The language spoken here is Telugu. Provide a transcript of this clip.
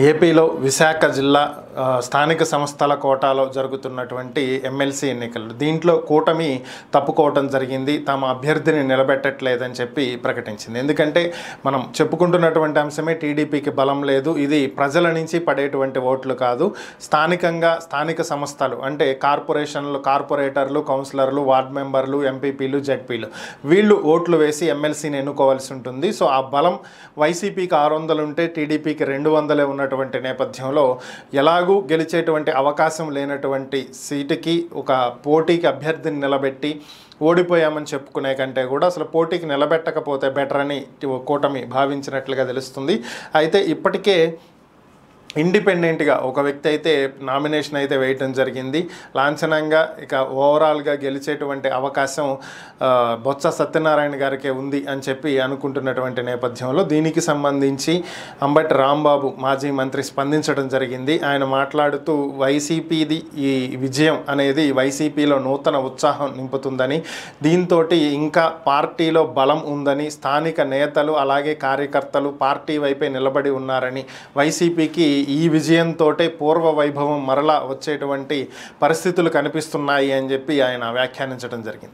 ఏపీలో విశాఖ జిల్లా స్థానిక సంస్థల కోటాలో జరుగుతున్నటువంటి ఎమ్మెల్సీ ఎన్నికలు. దీంట్లో కూటమి తప్పుకోవటం జరిగింది. తమ అభ్యర్థిని నిలబెట్టట్లేదని చెప్పి ప్రకటించింది. ఎందుకంటే మనం చెప్పుకుంటున్నటువంటి అంశమే టీడీపీకి బలం లేదు, ఇది ప్రజల నుంచి పడేటువంటి ఓట్లు కాదు, స్థానికంగా స్థానిక సంస్థలు అంటే కార్పొరేషన్లు, కార్పొరేటర్లు, కౌన్సిలర్లు, వార్డు మెంబర్లు, ఎంపీపీలు, జెడ్పీలు వీళ్ళు ఓట్లు వేసి ఎమ్మెల్సీని ఎన్నుకోవాల్సి ఉంటుంది. సో ఆ బలం వైసీపీకి 600 ఉంటే టీడీపీకి 200 ఉన్నటువంటి నేపథ్యంలో ఎలాగూ గెలిచేటువంటి అవకాశం లేనటువంటి సీటుకి ఒక పోటీకి అభ్యర్థిని నిలబెట్టి ఓడిపోయామని చెప్పుకునే కంటే కూడా అసలు పోటీకి నిలబెట్టకపోతే బెటర్ అని కూటమి భావించినట్లుగా తెలుస్తుంది. అయితే ఇప్పటికే ఇండిపెండెంట్గా ఒక వ్యక్తి అయితే నామినేషన్ అయితే వేయటం జరిగింది. లాంఛనంగా ఇక ఓవరాల్గా గెలిచేటువంటి అవకాశం బొత్స సత్యనారాయణ గారికే ఉంది అని చెప్పి అనుకుంటున్నటువంటి నేపథ్యంలో దీనికి సంబంధించి అంబటి రాంబాబు మాజీ మంత్రి స్పందించడం జరిగింది. ఆయన మాట్లాడుతూ వైసీపీది ఈ విజయం అనేది వైసీపీలో నూతన ఉత్సాహం నింపుతుందని, దీంతో ఇంకా పార్టీలో బలం ఉందని, స్థానిక నేతలు అలాగే కార్యకర్తలు పార్టీ వైపే నిలబడి ఉన్నారని, వైసీపీకి ఈ విజయంతో పూర్వ వైభవం మరలా వచ్చేటువంటి పరిస్థితులు కనిపిస్తున్నాయి అని చెప్పి ఆయన వ్యాఖ్యానించడం జరిగింది.